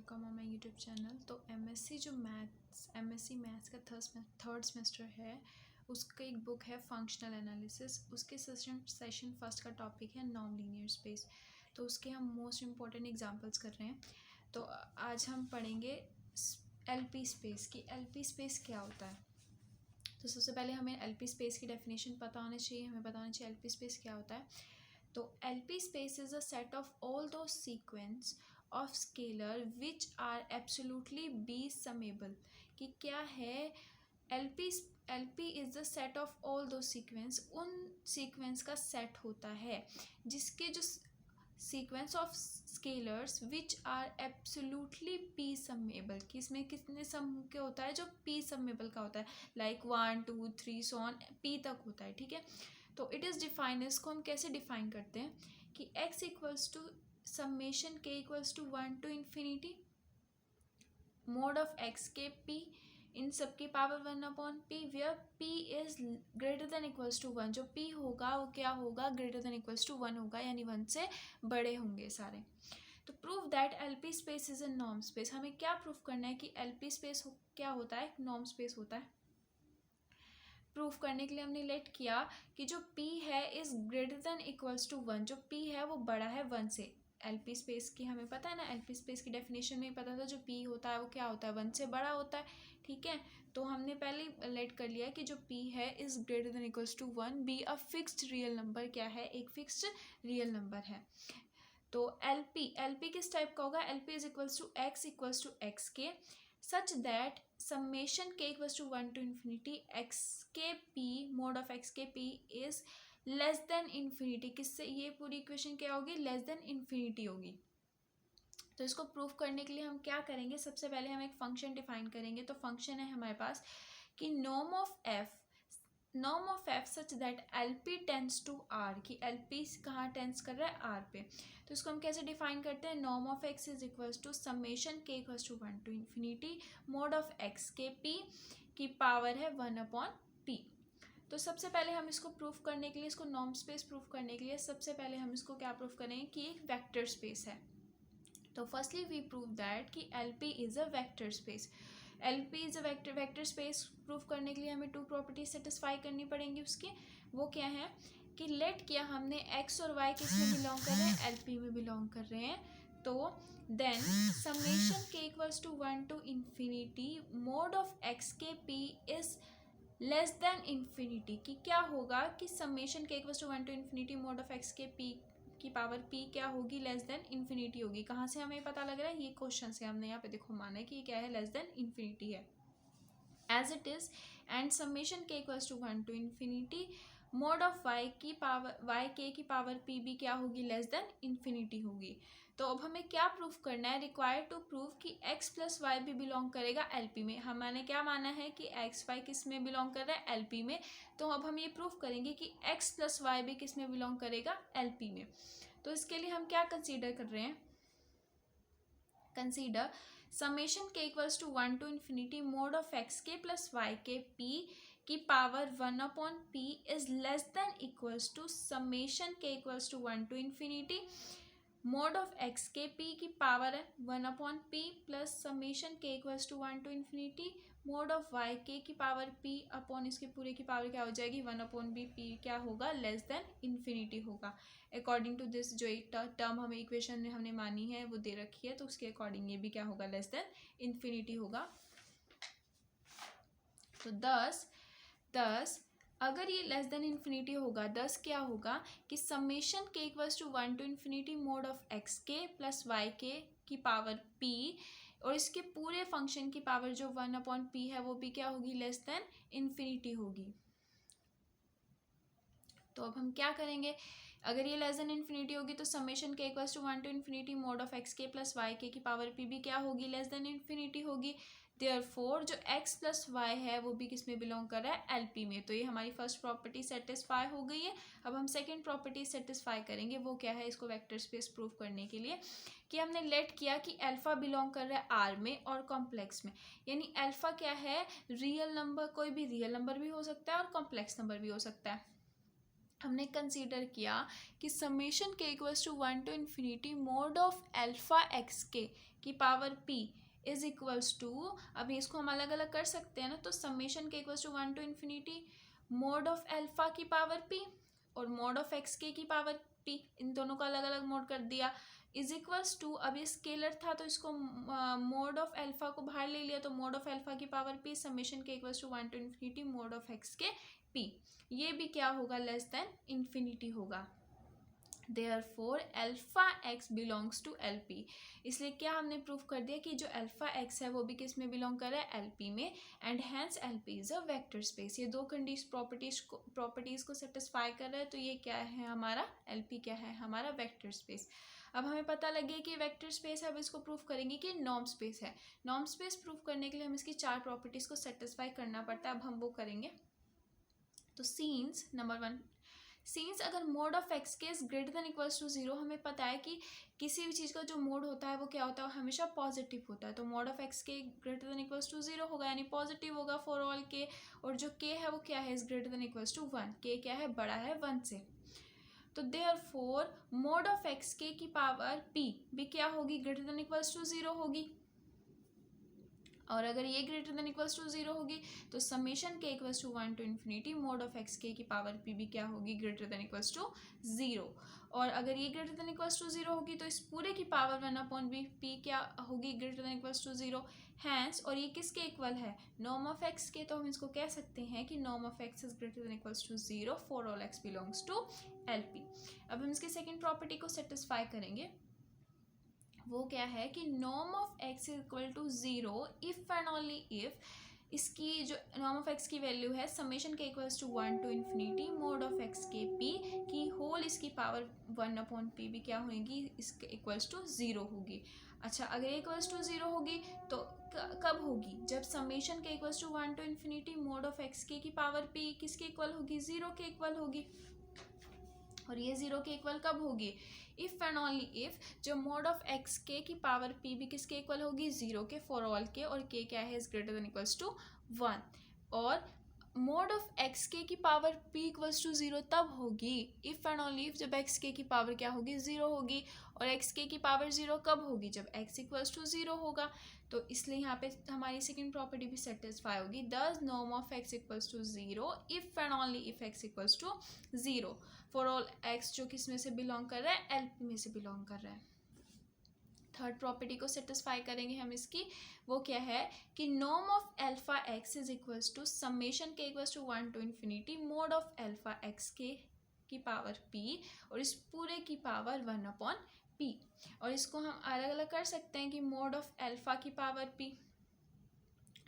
Welcome on my YouTube channel. तो MSc maths का third semester है, उसका एक बुक है फंक्शनल एनालिसिस। उसके सेशन फर्स्ट का टॉपिक है नॉन लीनियर स्पेस। तो उसके हम मोस्ट इम्पॉर्टेंट एग्जांपल्स कर रहे हैं। तो आज हम पढ़ेंगे एलपी स्पेस की एलपी स्पेस क्या होता है। तो सबसे पहले हमें एलपी स्पेस की डेफिनेशन पता होनी चाहिए, हमें पता होना चाहिए एलपी स्पेस क्या होता है। तो LP space is a set of all two sequence of scalar which are absolutely be summable. कि क्या है LP is the set of all two sequence, उन सीक्वेंस का सेट होता है जिसके जो sequence of scalars which are absolutely p summable. कि इसमें कितने सम के होता है, जो पी समेबल का होता है, लाइक 1 2 3 सो ऑन पी तक होता है। ठीक है, तो इट इज़ डिफाइन, इसको हम कैसे डिफाइन करते हैं कि x equals to summation k equals to 1 to infinity mod of x k p इन सब की power 1 upon p, where p is greater than equals to 1। जो p होगा वो क्या होगा, ग्रेटर देन इक्वल्स टू 1 होगा, यानी 1 से बड़े होंगे सारे। तो prove that LP space is a norm space. हमें क्या प्रूफ करना है कि एलपी स्पेस क्या होता है, नॉर्म स्पेस होता है। प्रूफ करने के लिए हमने लेट किया कि जो p है is greater than equals to 1। जो p है वो बड़ा है 1 से। एलपी स्पेस की हमें पता है ना, एलपी स्पेस की डेफिनेशन में ही पता था, जो p होता है वो क्या होता है, 1 से बड़ा होता है। ठीक है, तो हमने पहले लेट कर लिया कि जो p है is greater than equals to 1, be a fixed real number. क्या है, एक फिक्स्ड रियल नंबर है। तो एलपी किस टाइप का होगा, LP is equals to x k such that summation k equals to 1 to infinity x k p mod of x k p is less than infinity। किससे ये पूरी equation क्या होगी, लेस देन इन्फिनिटी होगी। तो इसको प्रूफ करने के लिए हम क्या करेंगे, सबसे पहले हम एक फंक्शन डिफाइन करेंगे। तो फंक्शन है हमारे पास कि norm of f such that L P tends to R. की एल पी कहाँ टेंस कर रहा है, आर पे। तो इसको हम कैसे डिफाइन करते हैं, norm of x is equals to summation k equals to 1 to infinity mod of x k p की पावर है 1 अपॉन पी। तो सबसे पहले हम इसको प्रूफ करने के लिए, इसको नॉर्म स्पेस प्रूफ करने के लिए सबसे पहले हम इसको क्या प्रूफ करेंगे कि एक वेक्टर स्पेस है। तो फर्स्टली वी प्रूव दैट कि L P is a vector space. LP is a vector space proof करने के लिए हमें 2 प्रॉपर्टीज सेटिस्फाई करनी पड़ेंगी उसकी। वो क्या है कि लेट किया हमने x और y किस में बिलोंग कर रहे हैं, एलपी में बिलोंग कर रहे हैं। तो then summation k equals to 1 to infinity mod of x k p is less than infinity. कि क्या होगा कि summation k equals to 1 to infinity mod of x k p की पावर p क्या होगी, लेस देन इन्फिनिटी होगी। कहाँ से हमें पता लग रहा है, ये क्वेश्चन से हमने यहाँ पे देखो माना है कि ये क्या है, लेस देन इन्फिनिटी है as it is. And summation k equals to 1 to infinity mod of y की पावर y k की पावर p भी क्या होगी, लेस देन इन्फिनिटी होगी। तो अब हमें क्या प्रूफ करना है, रिक्वायर्ड टू प्रूव कि x प्लस वाई भी बिलोंग करेगा एलपी में। हमने क्या माना है कि x y किस में बिलोंग कर रहा है, एलपी में। तो अब हम ये प्रूफ करेंगे कि x प्लस वाई भी किस में बिलोंग करेगा, एलपी में। तो इसके लिए हम क्या कंसीडर कर रहे हैं, consider summation k equals to 1 to infinity mod of x k plus y k p की power 1 upon p is less than equals to summation k equals to 1 to infinity mod of x k p की power है 1 upon p plus summation k equals to 1 to infinity mod of y k की power p upon इसके पूरे की power क्या हो जाएगी, 1 upon b, p क्या होगा, लेस देन इन्फिनिटी होगा। अकॉर्डिंग टू दिस जो एक टर्म हमें इक्वेशन में हमने मानी है वो दे रखी है, तो उसके अकॉर्डिंग ये भी क्या होगा, लेस देन इन्फिनिटी होगा। तो दस अगर ये लेस देन इन्फिनिटी होगा, दस क्या होगा कि summation k equals to 1 to infinity mod of x k plus y k की पावर p और इसके पूरे फंक्शन की पावर जो 1 अपॉन p है वो भी क्या होगी, लेस देन इन्फिनिटी होगी। तो अब हम क्या करेंगे, अगर ये लेस देन इन्फिनिटी होगी तो summation k equals to 1 to infinity mod of x k plus y k की पावर p भी क्या होगी, लेस देन इन्फिनिटी होगी। देयरफॉर जो x प्लस वाई है वो भी किस में बिलोंग कर रहा है, एलपी में। तो ये हमारी फर्स्ट प्रॉपर्टी सेटिस्फाई हो गई है। अब हम सेकंड प्रॉपर्टी सेटिस्फाई करेंगे, वो क्या है, इसको वेक्टर स्पेस प्रूव करने के लिए कि हमने लेट किया कि अल्फा बिलोंग कर रहा है आर में और कॉम्प्लेक्स में। यानी अल्फा क्या है, रियल नंबर, कोई भी रियल नंबर भी हो सकता है और कॉम्प्लेक्स नंबर भी हो सकता है। हमने कंसीडर किया कि summation k equals to 1 to infinity mod of alpha x k की power p is equals to, अभी इसको हम अलग अलग कर सकते हैं ना, तो summation k equals to 1 to infinity mod of alpha की पावर p और मोड ऑफ एक्स के की पावर p, इन दोनों का अलग अलग मोड कर दिया, इज इक्वल्स टू, अब ये स्केलर था तो इसको मोड ऑफ एल्फा को बाहर ले लिया, तो मोड ऑफ एल्फा की power p summation k equals to 1 to infinity mod of x k p, ये भी क्या होगा, लेस देन इन्फिनिटी होगा। Therefore alpha x belongs to LP, इसलिए क्या हमने प्रूव कर दिया कि जो अल्फा एक्स है वो भी किस में बिलोंग कर रहा है, LP में, and hence LP is a vector space. ये दो प्रॉपर्टीज को सेटिस्फाई कर रहा है, तो ये क्या है हमारा, LP क्या है हमारा वेक्टर स्पेस। अब हमें पता लगे कि वेक्टर स्पेस है, अब इसको प्रूव करेंगे कि नॉर्म स्पेस है। नॉर्म स्पेस प्रूव करने के लिए हमें इसकी 4 प्रॉपर्टीज को सेटिस्फाई करना पड़ता है, अब हम वो करेंगे। तो सीन्स नंबर 1, सीन्स अगर mod of x k is greater than equals to 0, हमें पता है कि किसी भी चीज़ का जो मोड होता है वो क्या होता है, हमेशा पॉजिटिव होता है, तो मोड ऑफ एक्स के ग्रेटर देन इक्वल्स टू 0 होगा, यानी पॉजिटिव होगा फॉर ऑल के, और जो के है वो क्या है, is greater than equals to 1, k क्या है, बड़ा है 1 से। तो therefore mode of x k की पावर p भी क्या होगी, ग्रेटर देन इक्वल्स टू 0 होगी, और अगर ये ग्रेटर देन इक्वल्स टू 0 होगी तो summation k equals to 1 to infinity mod of x k की पावर p भी क्या होगी, ग्रेटर देन इक्वल्स टू 0, और अगर ये ग्रेटर देन इक्वल्स टू 0 होगी तो इस पूरे की पावर 1 अपॉन b p क्या होगी, greater than equals to 0, hence, और ये किसके इक्वल है, नॉर्म ऑफ एक्स के, तो हम इसको कह सकते हैं कि norm of x is greater than equals to 0 for all x belongs to LP। अब हम इसकी सेकेंड प्रॉपर्टी को सेटिस्फाई करेंगे, वो क्या है कि norm of x is equal to 0 if and only if, इसकी जो नॉर्म ऑफ एक्स की वैल्यू है summation k equals to 1 to infinity mod of x k p की होल इसकी पावर 1 अपॉन p भी क्या होगी, इसके इक्वल्स टू 0 होगी। अच्छा, अगर इक्वल्स टू 0 होगी तो कब होगी, जब summation k equals to 1 to infinity mod of x k की पावर p किसके इक्वल होगी, 0 के इक्वल होगी, और ये 0 के इक्वल कब होगी, इफ एंड ओनली इफ जो मोड ऑफ एक्स के की पावर p भी किसके इक्वल होगी, 0 के फॉर ऑल के, और k क्या है, is greater than equals to 1, और मोड ऑफ एक्स के की पावर p इक्वल्स टू 0 तब होगी इफ एंड ओनली इफ जब एक्स के की पावर क्या होगी, 0 होगी, और एक्स के की पावर 0 कब होगी, जब x इक्वल्स टू 0 होगा, तो इसलिए यहाँ पे हमारी सेकेंड प्रॉपर्टी भी सेटिस्फाई होगी, thus norm of x equals to 0 if and only if x equals to 0 for all x जो किस में से बिलोंग कर रहा है, LP में से बिलोंग कर रहा है। थर्ड प्रॉपर्टी को सेटिस्फाई करेंगे हम इसकी, वो क्या है कि norm of alpha x is equals to summation k equals to 1 to infinity mod of alpha x k की पावर p और इस पूरे की पावर 1 अपॉन p, और इसको हम अलग अलग कर सकते हैं कि मोड ऑफ एल्फा की पावर p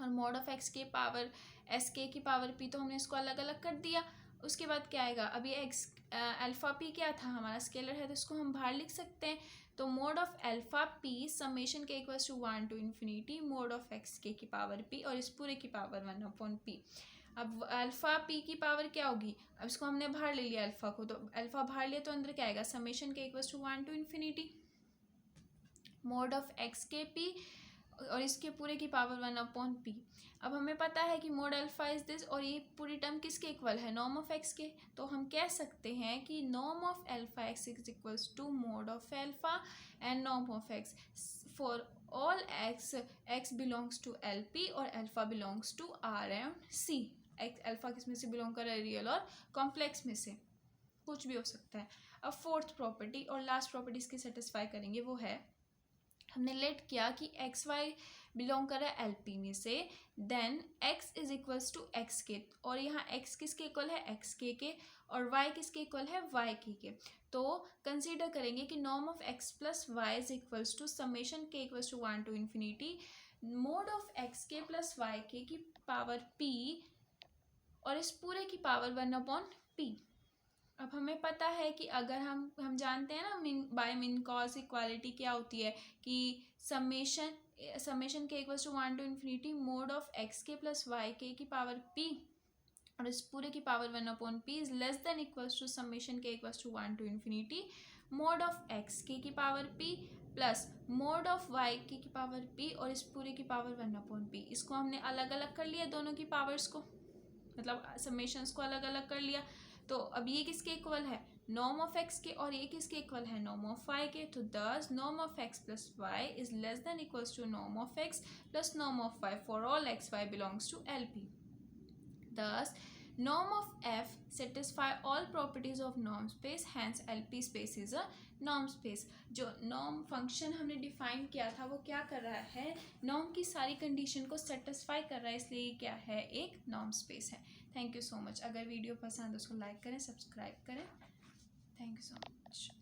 और मोड ऑफ एक्स के पावर एस के की पावर p, तो हमने इसको अलग अलग कर दिया। उसके बाद क्या आएगा, अभी एक्स अल्फा p क्या था, हमारा स्केलर है, तो इसको हम बाहर लिख सकते हैं, तो mod of alpha p summation k equals to 1 to infinity mod of x k की पावर p और इस पूरे की पावर 1 अपॉन p। अब अल्फा p की पावर क्या होगी, अब इसको हमने बाहर ले लिया अल्फा को, तो अल्फा बाहर लिया तो अंदर क्या आएगा, summation k equals to 1 to infinity mod of x k p और इसके पूरे की पावर 1 अपॉन p। अब हमें पता है कि मोड अल्फा इज दिस, और ये पूरी टर्म किसके इक्वल है, नॉर्म ऑफ एक्स के, तो हम कह सकते हैं कि norm of alpha x is equals to mod of alpha and norm of x for all x, x belongs to LP और alpha belongs to R and C। अल्फा किस में से बिलोंग कर रहा है, रियल और कॉम्प्लेक्स में से, कुछ भी हो सकता है। अब फोर्थ प्रॉपर्टी और लास्ट प्रॉपर्टी इसकी सेटिस्फाई करेंगे, वो है हमने लेट किया कि एक्स वाई बिलोंग कर रहा है LP में से, then x is equals to x k, और यहाँ x किसके इक्वल है, एक्स के, और y किसके इक्वल है, y के। तो कंसीडर करेंगे कि norm of x plus y is equals to summation k equals to 1 to infinity mod of x k plus y k की पावर p और इस पूरे की पावर 1 अपॉन p। अब हमें पता है कि अगर हम जानते हैं ना बाय मिन कॉस इक्वालिटी क्या होती है, कि summation k equals to 1 to infinity mod of x k plus y k की पावर p और इस पूरे की power 1 upon p is less than equals to summation k equals to 1 to infinity mod of x k की power p plus mod of y k की power p और इस पूरे की पावर 1 अपॉन p। इसको हमने अलग अलग कर लिया, दोनों की पावर्स को, मतलब समेशंस को अलग अलग कर लिया, तो अब ये किसके इक्वल है, नॉर्म ऑफ एक्स के और ये किसके इक्वल है, नॉर्म ऑफ वाई के। तो thus norm of x plus y is less than equals to norm of x plus norm of y for all x y belongs to L P. Thus, norm of f satisfy all properties of norm space, hence LP space is a norm space। जो norm function हमने define किया था वो क्या कर रहा है, norm की सारी कंडीशन को सेटिस्फाई कर रहा है, इसलिए ये क्या है, एक norm space है। Thank you so much. अगर वीडियो पसंद है उसको लाइक करें, सब्सक्राइब करें। Thank you so much.